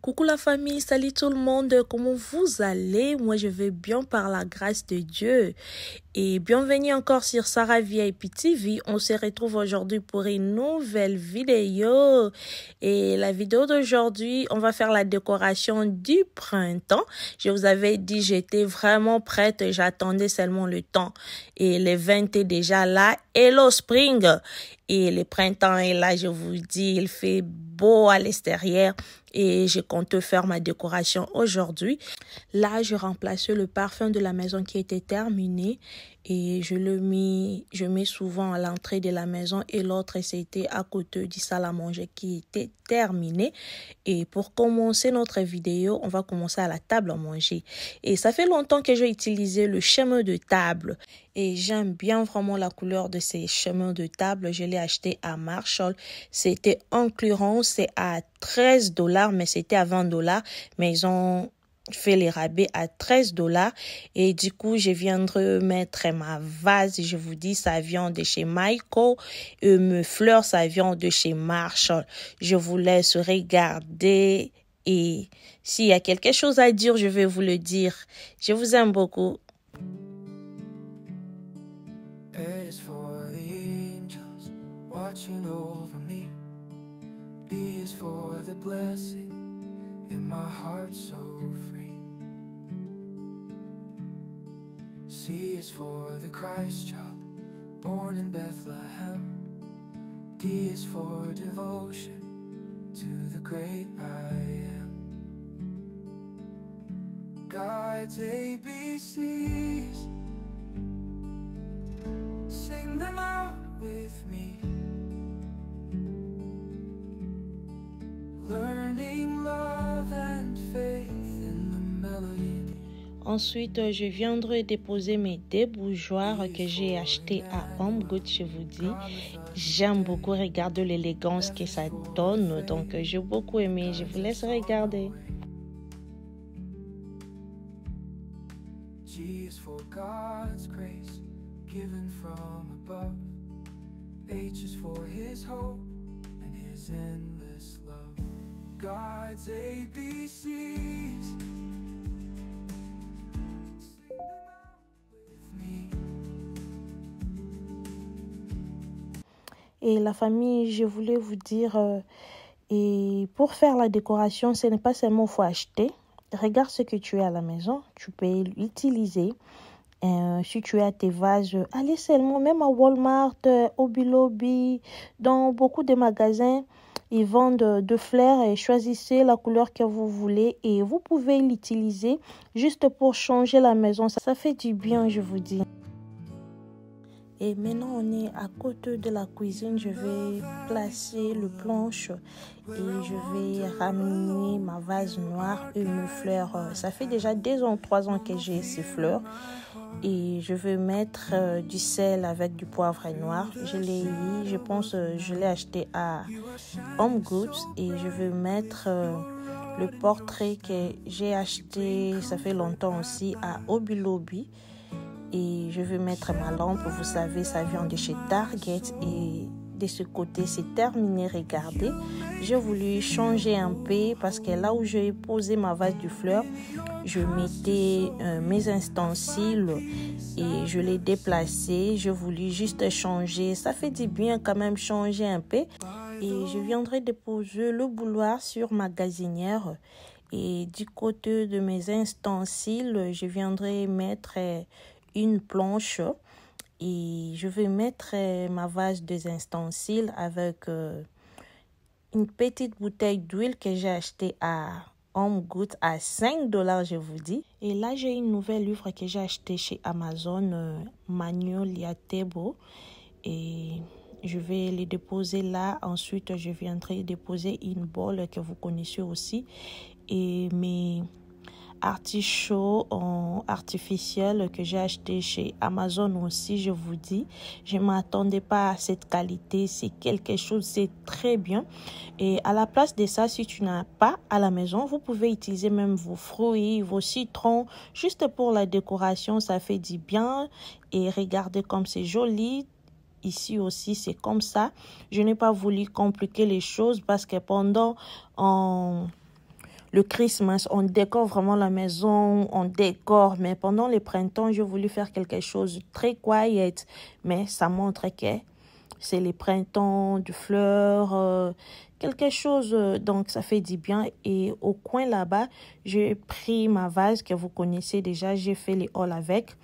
Coucou la famille, salut tout le monde, comment vous allez? Moi je vais bien par la grâce de Dieu. Et bienvenue encore sur Sarah VIP TV. On se retrouve aujourd'hui pour une nouvelle vidéo. Et la vidéo d'aujourd'hui, on va faire la décoration du printemps. Je vous avais dit, j'étais vraiment prête. J'attendais seulement le temps. Et le 20 est déjà là. Hello Spring! Et le printemps est là, je vous dis, il fait beau à l'extérieur. Et je compte faire ma décoration aujourd'hui. Là, je remplace le parfum de la maison qui était terminé et je mets souvent à l'entrée de la maison et l'autre c'était à côté du salle à manger qui était terminé. Et pour commencer notre vidéo, on va commencer à la table à manger. Et ça fait longtemps que j'ai utilisé le chemin de table et j'aime bien vraiment la couleur de ces chemins de table. Je l'ai acheté à Marshall. C'était en clearance, c'est à $13, mais c'était à $20. Mais ils ont fait les rabais à $13 et du coup je viendrai mettre ma vase. Je vous dis, ça vient de chez Michael et mes fleurs ça vient de chez Marshall. Je vous laisse regarder et s'il y a quelque chose à dire, je vais vous le dire. Je vous aime beaucoup. C is for the Christ child, born in Bethlehem. D is for devotion to the great I am. God's ABCs, sing them out with me. Learning love and faith in the melody. Ensuite, je viendrai déposer mes débouchoirs que j'ai achetés à Home Goods, je vous dis. J'aime beaucoup regarder l'élégance que ça donne, donc j'ai beaucoup aimé. Je vous laisse regarder. G is for God's grace, given from above. H is for His hope and His endless love. God's ABCs. Et la famille, je voulais vous dire, et pour faire la décoration, ce n'est pas seulement faut acheter. Regarde ce que tu as à la maison, tu peux l'utiliser. Si tu as tes vases, allez seulement, même à Walmart, Hobby Lobby, dans beaucoup de magasins, ils vendent de fleurs et choisissez la couleur que vous voulez et vous pouvez l'utiliser juste pour changer la maison. Ça fait du bien, je vous dis. Et maintenant, on est à côté de la cuisine. Je vais placer le planche et je vais ramener ma vase noire et mes fleurs. Ça fait déjà 2 ans, 3 ans que j'ai ces fleurs. Et je vais mettre du sel avec du poivre noir. Je l'ai eu, je pense, je l'ai acheté à Home Goods. Et je vais mettre le portrait que j'ai acheté, ça fait longtemps aussi, à Hobby Lobby. Et je vais mettre ma lampe, vous savez, ça vient de chez Target. Et de ce côté, c'est terminé, regardez. J'ai voulu changer un peu parce que là où j'ai posé ma vase de fleurs, je mettais mes ustensiles et je l'ai déplacé. Je voulais juste changer. Ça fait du bien quand même changer un peu. Et je viendrai déposer le bouloir sur ma gazinière. Et du côté de mes ustensiles, je viendrai mettre une planche et je vais mettre ma vase des ustensiles avec une petite bouteille d'huile que j'ai achetée à Home Goods à $5, je vous dis. Et là, j'ai une nouvelle livre que j'ai achetée chez Amazon, Magnolia Table. Et je vais les déposer là. Ensuite, je viendrai déposer une bolle que vous connaissez aussi. Et mes artichauts artificiels que j'ai acheté chez Amazon aussi, je vous dis, je ne m'attendais pas à cette qualité, c'est quelque chose, c'est très bien. Et à la place de ça, si tu n'as pas à la maison, vous pouvez utiliser même vos fruits, vos citrons, juste pour la décoration, ça fait du bien. Et regardez comme c'est joli. Ici aussi, c'est comme ça. Je n'ai pas voulu compliquer les choses parce que pendant le Christmas, on décore vraiment la maison, on décore. Mais pendant les printemps, j'ai voulu faire quelque chose de très quiet. Mais ça montre que c'est les printemps de fleurs, quelque chose, donc ça fait du bien. Et au coin là-bas, j'ai pris ma vase que vous connaissez déjà, j'ai fait les hauls avec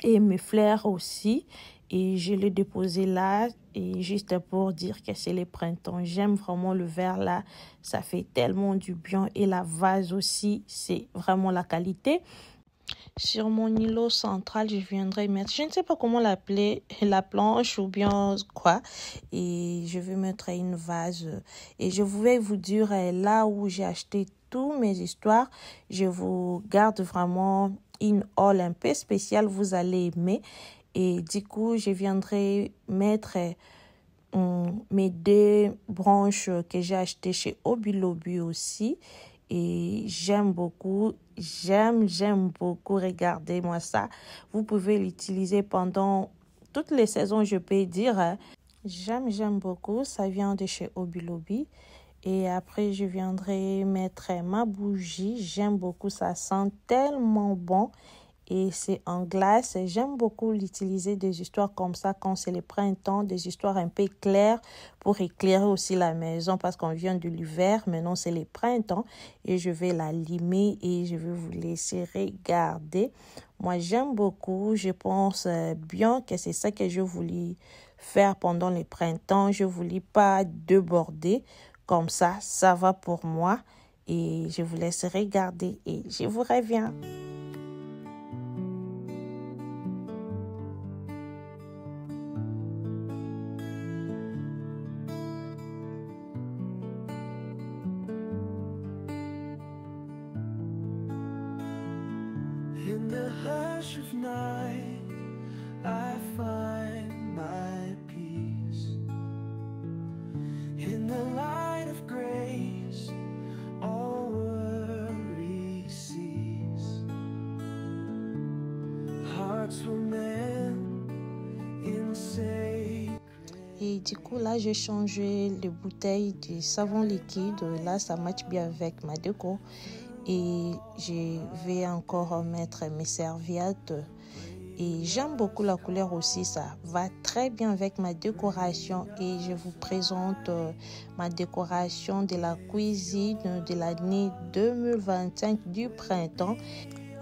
et mes fleurs aussi. Et je l'ai déposé là, et juste pour dire que c'est les printemps. J'aime vraiment le verre là, ça fait tellement du bien. Et la vase aussi, c'est vraiment la qualité. Sur mon îlot central, je viendrai mettre, je ne sais pas comment l'appeler, la planche ou bien quoi. Et je vais mettre une vase. Et je vais vous dire là où j'ai acheté toutes mes histoires. Je vous garde vraiment une haul un peu spéciale, vous allez aimer. Et du coup, je viendrai mettre mes 2 branches que j'ai achetées chez Hobby Lobby aussi. Et j'aime beaucoup, j'aime beaucoup. Regardez-moi ça. Vous pouvez l'utiliser pendant toutes les saisons, je peux dire. J'aime beaucoup. Ça vient de chez Hobby Lobby. Et après, je viendrai mettre ma bougie. J'aime beaucoup, ça sent tellement bon. Et c'est en glace. J'aime beaucoup l'utiliser des histoires comme ça quand c'est le printemps, des histoires un peu claires pour éclairer aussi la maison parce qu'on vient de l'hiver. Maintenant, c'est le printemps et je vais l'allumer et je vais vous laisser regarder. Moi, j'aime beaucoup. Je pense bien que c'est ça que je voulais faire pendant le printemps. Je ne voulais pas déborder. Comme ça va pour moi. Et je vous laisse regarder et je vous reviens. In the hush of night, I find my peace. In the light of grace, all worry cease. Hearts were meant in sacred. Et du coup, là, j'ai changé les bouteilles de savon liquide. Là, ça matche bien avec ma déco. Et je vais encore mettre mes serviettes. Et j'aime beaucoup la couleur aussi. Ça va très bien avec ma décoration. Et je vous présente ma décoration de la cuisine de l'année 2025 du printemps.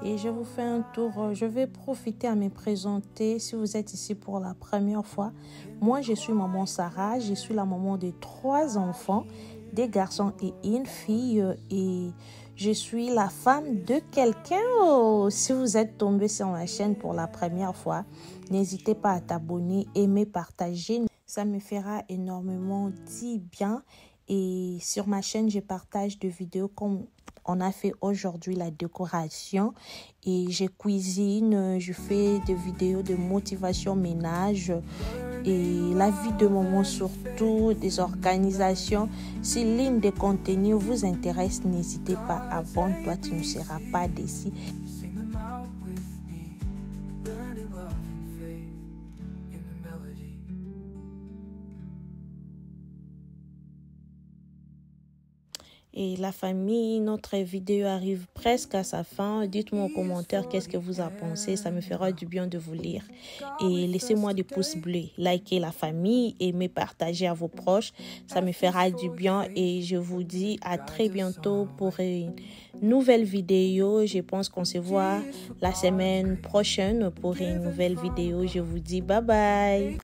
Et je vous fais un tour. Je vais profiter à me présenter si vous êtes ici pour la première fois. Moi, je suis maman Sarah. Je suis la maman de 3 enfants, 2 garçons et une fille. Et je suis la femme de quelqu'un. Oh, si vous êtes tombé sur ma chaîne pour la première fois, n'hésitez pas à t'abonner, aimer, partager. Ça me fera énormément du bien. Et sur ma chaîne, je partage des vidéos comme on a fait aujourd'hui, la décoration. Et je cuisine, je fais des vidéos de motivation ménage et la vie de maman, surtout des organisations. Si l'une des contenus vous intéresse, n'hésitez pas, abonne-toi, tu ne seras pas déçu. Sing them out with me, learning love and faith in the melody. Et la famille, notre vidéo arrive presque à sa fin. Dites-moi en commentaire qu'est-ce que vous en pensez. Ça me fera du bien de vous lire. Et laissez-moi des pouces bleus. Likez la famille, aimez, partagez à vos proches. Ça me fera du bien. Et je vous dis à très bientôt pour une nouvelle vidéo. Je pense qu'on se voit la semaine prochaine pour une nouvelle vidéo. Je vous dis bye bye.